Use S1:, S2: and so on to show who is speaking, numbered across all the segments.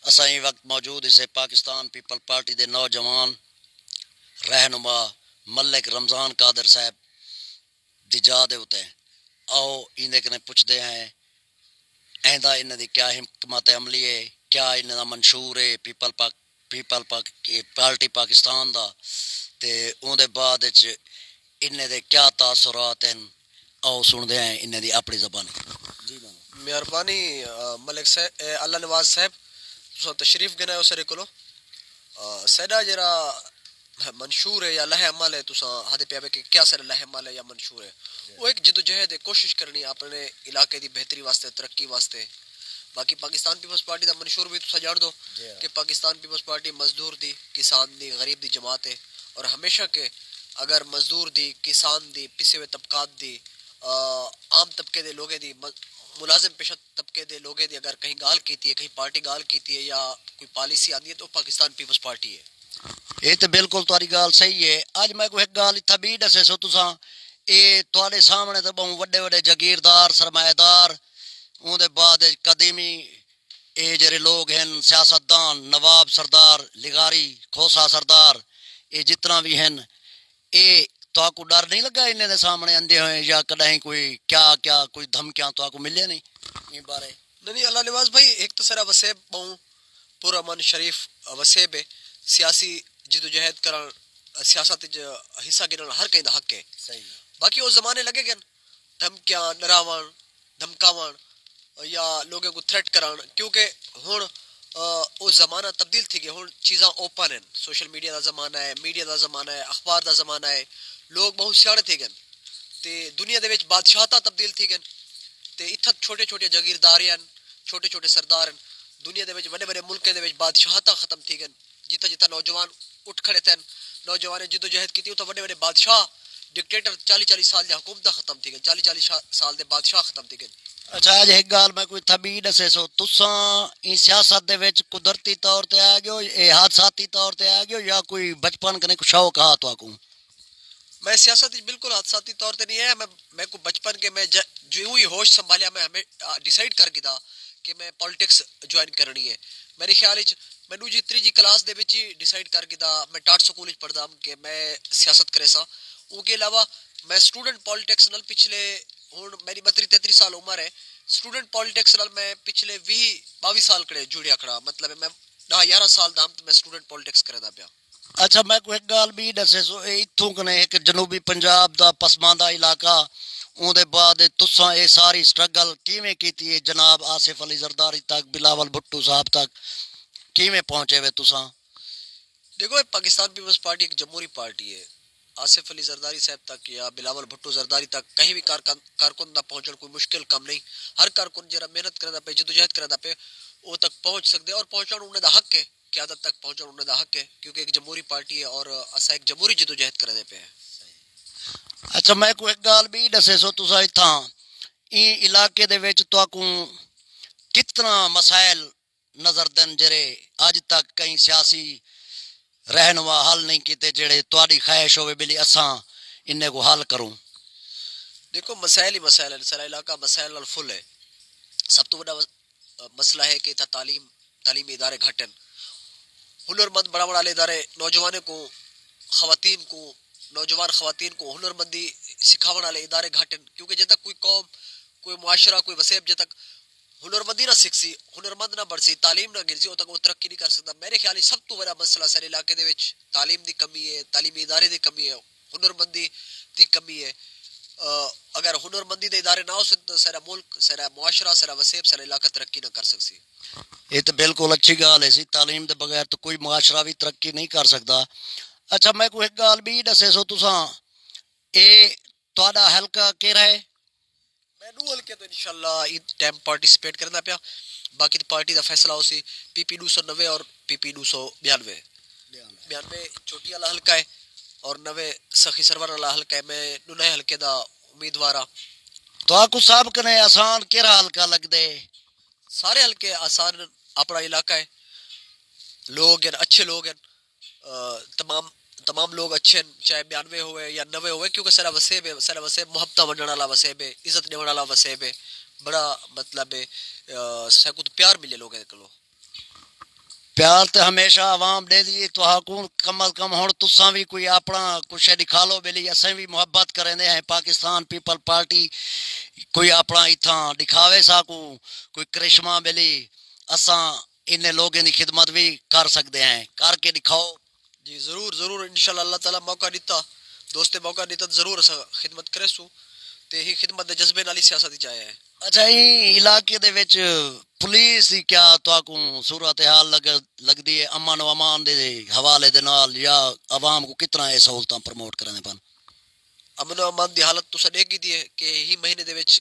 S1: اساں یہ وقت موجود اسے پاکستان پیپل پارٹی دے نوجوان رہنما ملک رمضان قادر صاحب دی جا دے ہوتے ہیں آؤ اندے کنے پوچھتے ہیں ایندا انہاں دی کیا حکمت عملی ہے، کیا انہاں دا منشور ہے پارٹی پاکستان دا، تے اون دے بعد وچ انہاں دے کیا تاثرات ہیں، آؤ سندے ہیں انہاں دی اپنی زبان جی بانو۔
S2: مہربانی ملک صاحب اللہ نواز صاحب تساں تشریف گنا سارے کولو سیدا جڑا منشور ہے یا لہ عمل ہے تساں ہدے پیا کہ کیا سارا لہ عمل ہے یا منشور ہے وہ ایک جدوجہد ہے، کوشش کرنی اپنے علاقے دی بہتری واسطے، ترقی واسطے۔ باقی پاکستان پیپلز پارٹی دا منشور بھی تساں جان دو کہ پاکستان پیپلز پارٹی مزدور دی، کسان دی، غریب دی جماعت ہے، اور ہمیشہ کہ اگر مزدور دی، کسان دی، پسے ہوئے طبقات دی، عام طبقے دے لوگے دی، ملازم پیشہ طبقے دے لوگے دی اگر کہیں گال کیتی ہے، کہیں پارٹی گال کیتی ہے یا کوئی پالیسی آندی ہے تو پاکستان پیپلز پارٹی ہے۔
S1: یہ تو بالکل تاری گال صحیح ہے۔ اج میں کو ایک گال اتھا بھی دسے سو تساں، اے تواڈے سامنے تے بہوں وڈے وڈے جاگیردار، سرمایہ دار، اون دے بعد قدیمی اے جڑے لوگ ہیں سیاستدان، نواب سردار لغاری، کھوسا سردار، اے جتنا بھی ہیں، اے تو کو ڈر نہیں لگا انہاں دے سامنے اندے ہوئے یا کدہیں کوئی کیا کوئی دھمکیاں تو کو ملے نہیں این بارے؟
S2: نہیں اللہ نواز بھائی، ایک تو سارا وسیب بہوں پورا من شریف وسیب ہے، سیاسی جدوجہد کرن، سیاست حصہ گنن ہر کہیں دا حق ہے۔
S1: صحیح۔
S2: باقی وہ زمانے لگے گئے دھمکیاں، ڈراون، دھمکاون یا لوگوں کو تھریٹ کران، کیونکہ ہن وہ زمانہ تبدیل تھی گیا، ہن چیزاں اوپن ہیں، سوشل میڈیا دا زمانہ ہے، میڈیا دا زمانہ ہے، اخبار دا زمانہ ہے، لوگ بہت سیاڑے تھے گئے تے دنیا دے وچ بادشاہتاں تبدیل تھی گئے تے اتھا چھوٹے چھوٹے جاگیردار ہیں، چھوٹے چھوٹے سردار ہیں، دنیا دے وچ بڑے بڑے ملکیں دے وچ بادشاہتاں ختم تھی گئے، جتھا جتھا نوجوان اٹھ کھڑے تھے، نوجوان جدوجہد کی اتھا بڑے بڑے بادشاہ، ڈکٹیٹر 40 سال دی حکومت ختم تھی گئی، 40 سال دے بادشاہ ختم تھی گئے۔
S1: اچھا اج ایک گال میں کوئی تھبی دسے سو تساں این سیاست دے وچ قدرتی طور تے آ گئے ہو، اے حادثاتی طور تے آ گئے ہو یا کوئی بچپن کنے کو شوق ہا تو کو؟
S2: میں سیاست بالکل حادثاتی طور تے نہیں ہے، میں کو بچپن کے میں جو ہی ہوش سنبھالیا میں ہمیں ڈیسائیڈ کر گیا کہ میں پولیٹکس جوائن کرنی ہے۔ میرے خیال وچ میں جی تیجی کلاس دے وچ ہی ڈیسائیڈ کر گیا، میں ٹاٹ سکول وچ پڑھدا کہ میں سیاست کرے سا۔ او کے علاوہ میں اسٹوڈنٹ پولیٹکس نال پچھلے، ہن میری 32-33 سال عمر ہے، اسٹوڈنٹ پولیٹکس نال میں پچھلے 20-22 سال کڑے جڑیا کھڑا، مطلب میں 10-11 سال دا میں اسٹوڈنٹ پولیٹکس کردا پیا۔
S1: اچھا میں کو ایک گال بھی دسے سو، اے اتھوں کنے ایک جنوبی پنجاب دا پسماندہ علاقہ، اون دے بعد تساں اے ساری سٹرگل کیویں کیتی ہے جناب آصف علی زرداری تک، بلاول بھٹو صاحب تک کیویں پہنچے وے تساں؟
S2: دیکھو پاکستان پیپلز پارٹی ایک جمہوری پارٹی ہے، آصف علی زرداری صاحب تک یا بلاول بھٹو زرداری تک کہیں بھی کارکن دا پہنچنا کوئی مشکل کم نہیں، ہر کارکن جرا محنت کردا پے، جدوجہد کردا پے، وہ تک پہنچ سکدے، اور پہنچنا انہاں دا حق ہے، قیادت تک پہنچنا انہاں دا حق ہے، کیونکہ ایک جمہوری پارٹی ہے اور اسا ایک جمہوری جدوجہد کردے پے ہیں۔
S1: اچھا میں کو ایک گال بھی دسے سو تساں اتھاں این علاقے دے وچ تو کو کتنا مسائل نظر دن جڑے اج تک کئی سیاسی رہنما حل نہیں کیتے، جڑے تہاڈی خواہش ہوے بلی اساں انہیں کو حل کروں؟
S2: دیکھو مسائل ہی مسائل ہے، سارا علاقہ مسائل نال فل ہے۔ سب تو بڑا مسئلہ ہے کہ اتنا تعلیمی ادارے گھٹ ہیں، ہنر مند بڑا بڑا ادارے نوجوانوں کو، خواتین کو، نوجوان خواتین کو ہنر مندی سکھاون والے ادارے گھٹ ہیں، کیونکہ جب تک کوئی قوم، کوئی معاشرہ، کوئی وسیب جب تک ہنر مندی نہ سکھ سی، ہنر مند نہ بڑھ سی، تعلیم نہ گر سی، وہ تک وہ ترقی نہیں کر سکتا۔ میرے خیال سب تو بڑا مسئلہ سارے علاقے دے وچ تعلیم دی کمی ہے، تعلیمی ادارے دی کمی ہے، ہنر مندی دی کمی ہے۔ اگر ہنر مندی دے ادارے نہ ہو سکتے تو سارا ملک، سارا معاشرہ، سارا وسیب، سارا علاقہ ترقی نہ کر سکسی۔
S1: یہ تو بالکل اچھی گال ہے سی، تعلیم دے بغیر تو کوئی معاشرہ بھی ترقی نہیں کر سکتا۔ اچھا میں کو ایک گال بھی دسے سو تساں، اے تہاڈا حلقہ کیڑا ہے؟
S2: میں نو ہلکے تو انشاءاللہ اس ٹائم پارٹیسپیٹ کرنا پیا، باقی تو پارٹی دا فیصلہ ہو سی پی پی 290 اور پی پی 292 92 چوٹی والا حلقہ ہے اور 90 سخی سرور والا حلقہ ہے۔ میں نونے حلقے دا امیدوار ہاں۔
S1: تو کو صاحب کنے آسان کیڑا حلقہ لگ دے؟
S2: سارے حلقے آسان، اپنا علاقہ ہے، لوگ ہیں اچھے لوگ ہیں، تمام لوگ اچھے ہیں، چاہے 92 ہوئے یا 90 ہوئے، کیونکہ سارا وسیب ہے، سارا وسیب محبت ونڈن والا وسیب ہے، عزت دیون والا وسیب ہے، بڑا مطلب ہے سکو تو پیار ملے لوگوں کو۔
S1: پیار تو ہمیشہ عوام دے دی تو حکومت کم از کم ہوں تساں بھی کوئی اپنا کچھ دکھا لو بلی اسیں بھی محبت کریں ہیں پاکستان پیپل پارٹی کوئی اپنا اتھاں دکھاوے ساکو کوئی کرشمہ بلی اساں ان لوگوں کی خدمت بھی کر سکتے ہیں کر کے دکھاؤ
S2: جی ضرور ضرور انشاءاللہ اللہ تعالیٰ موقع دیتا دوستے موقع دیتا ضرور اسا خدمت کرے سو تے ہی خدمت دے جذبے نال ہی سیاست چاہے ہیں
S1: اچھا این علاقے دے وچ پولیس دی کیا تواکوں صورتحال لگدی ہے امن و امان دے حوالے دے نال یا عوام کو کتنا یہ سہولتاں پروموٹ کرنے پن
S2: امن و امان دی حالت تو دیکھی دی ہے کہ ہی مہینے دے وچ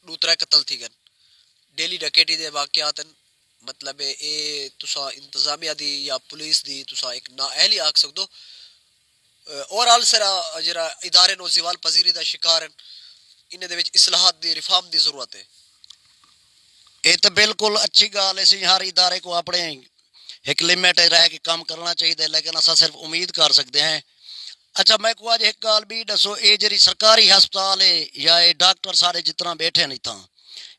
S2: 2-3 قتل تھی گن ڈیلی ڈکیٹی دے واقعات مطلب اے تسا انتظامیہ دی یا پولیس دی تسا ایک نااہلی آکھ سکدو اوورال سرا جڑا ادارے نو زوال پذیری دا شکار ہیں ان دے وچ اصلاحات دی ریفارم دی ضرورت ہے
S1: یہ تو بالکل اچھی گال ہے سی ہر ادارے کو اپنے ایک لمٹ رہ کے کام کرنا چاہیے لیکن اسا صرف امید کر سکتے ہیں اچھا میں کو آج ایک گال بھی دسو اے جڑی سرکاری ہسپتال ہے یا اے ڈاکٹر سارے جتنا بیٹھے نہیں تھا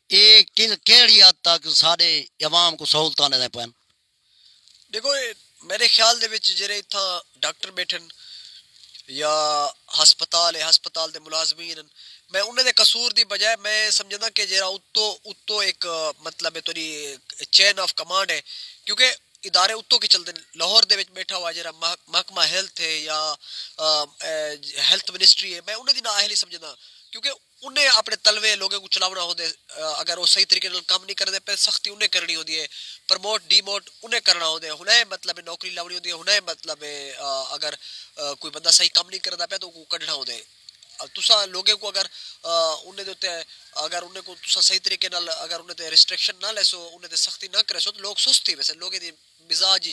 S1: یہ کیڑی حد تک سارے عوام کو سہولتاں دے پن
S2: دیکھو میرے خیال دے وچ جڑے اتھاں ڈاکٹر بیٹھن یا ہسپتال ہے ہسپتال دے ملازمین میں انہیں دے قصور دی بجائے میں سمجھدا کہ جڑا اتو ایک مطلب توری چین آف کمانڈ ہے کیونکہ ادارے اتو کے چلتے لاہور دے وچ بیٹھا ہوا جڑا محکمہ ہیلتھ ہے یا ہیلتھ منسٹری ہے میں انہیں دی نااہلی سمجھدا کیونکہ انہیں اپنے تلوے لوگوں کو چلاونا ہو دے اگر وہ صحیح طریقے نال کام نہیں کرتے پہ سختی انہیں کرنی ہوتی ہے پرموٹ ڈیموٹ انہیں کرنا ہوتا ہے انہیں مطلب نوکری لاونی ہوتی ہے انہیں مطلب اگر کوئی بندہ صحیح کام نہیں کرتا پہ تو وہ کڈنا ہوتا ہے تسا لوگوں کو اگر انہیں دے اگر انہیں کو تسا صحیح طریقے نال اگر انہیں تے ریسٹرکشن نہ لے سو انہیں تے سختی نہ کرے سو تو لوگ سستی ویسے لوگوں دی مزاج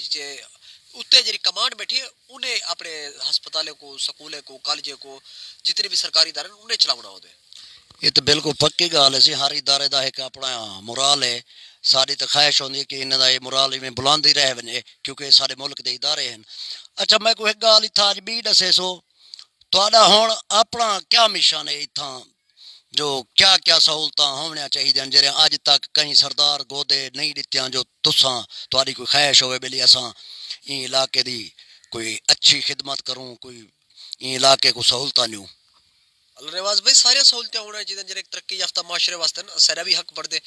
S2: اتنے جی کمانڈ بیٹھی ہے انہیں اپنے ہسپتالوں کو سکولے کو کالجے کو جتنے بھی سرکاری ادارے انہیں چلاونا ہوتا ہے
S1: یہ تو بالکل پکی گال ہے سی ہر ادارے دا ایک اپنا مرال ہے ساری تو خواہش ہوتی ہے کہ انہوں کا یہ مرال میں بلند ہی رہ بنے کیونکہ سارے ملک دے ادارے ہیں اچھا میں کوئی ایک گال اتھا اج بھی دسے سو تہاڈا ہن اپنا کیا مشن ہے اتھاں جو کیا کیا سہولتاں ہونا چاہیے جڑے اج تک کہیں سردار گودے نہیں دتیاں جو تساں تہاڈی کوئی خواہش ہوئے بلی اساں این علاقے دی کوئی اچھی خدمت کروں کوئی این علاقے کو سہولتاں نیوں
S2: اللہ رواز بھائی ساری سہولتیں ہونا چاہیے جڑے ترقی یافتہ معاشرے واسطے سارا بھی حق بڑھتے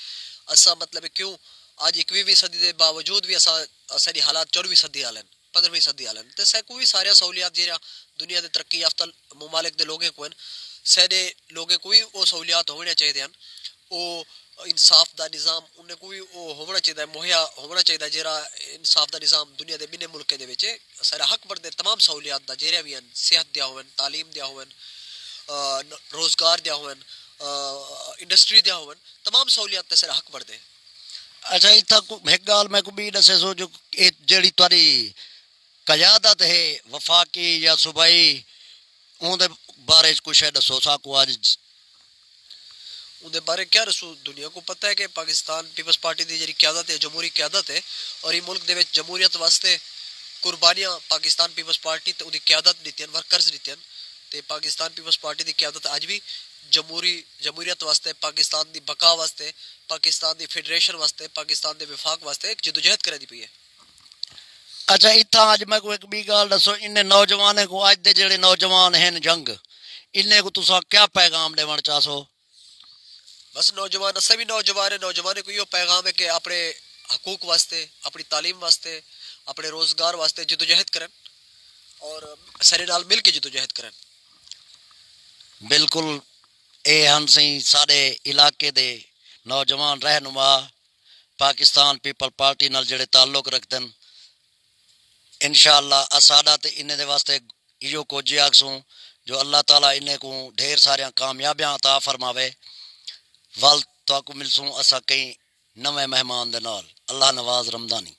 S2: اسا مطلب کیوں آج 21ویں صدی دے باوجود بھی اسا ساری حالات 14ویں صدی والے 15ویں صدی والے تے سا کوئی سارے سہولیات جڑا دنیا دے ترقی یافتہ ممالک دے لوگوں کو سارے لوگوں کو بھی وہ سہولیات ہونے چاہیے ہیں وہ انصاف دا نظام انہیں کوئی وہ ہونا چاہیے مہیا ہونا چاہیے جڑا انصاف دا نظام دنیا دے بنے ملک دے وچ سارا حق بڑھتے تمام سہولیات دا جڑے بھی ہیں صحت دیا ہون تعلیم دیا ہون روزگار دیا ہون انڈسٹری دیا ہون تمام سہولیات تے سارا حق بڑھتے
S1: اچھا اتھا ایک گال میں کو بھی دسے سو جو جڑی تاری قیادت ہے وفاقی یا صوبائی اون دے بارے کچھ ہے دسو ساکو آج
S2: ان دے بارے کیا رسو دنیا کو پتہ ہے کہ پاکستان پیپلز پارٹی دی جڑی قیادت ہے جمہوری قیادت ہے اور یہ ملک دے وچ جمہوریت واسطے قربانیاں پاکستان پیپلز پارٹی تے دی قیادت دیتیاں ورکرز دیتیاں تے پاکستان پیپلز پارٹی دی قیادت اج بھی جمہوریت واسطے پاکستان دی بقا واسطے پاکستان دی فیڈریشن واسطے پاکستان دے وفاق واسطے ایک جدوجہد کرے دی پئی ہے
S1: اچھا اتھا اج میں کو ایک بھی گال دسو ان نوجوانے کو اج دے جڑے نوجوان ہیں جنگ انہیں کو تسا کیا پیغام دیون چاہو
S2: بس نوجوان اسا بھی نوجوان کو یہ پیغام ہے کہ اپنے حقوق واسطے اپنی تعلیم واسطے اپنے روزگار واسطے جدوجہد کرن اور سارے نال مل کے جدوجہد کرن
S1: بالکل اے ہم سی سارے علاقے دے نوجوان رہنما پاکستان پیپل پارٹی نال جڑے تعلق رکھدن انشاءاللہ اساڈا تے انہیں دے واسطے ایو کو جی آکسوں جو اللہ تعالیٰ انہیں کو ڈھیر ساریاں کامیابیاں عطا فرماوے ول تو کو ملسوں اسا کئی نویں مہمان دے نال اللہ نواز رمضانی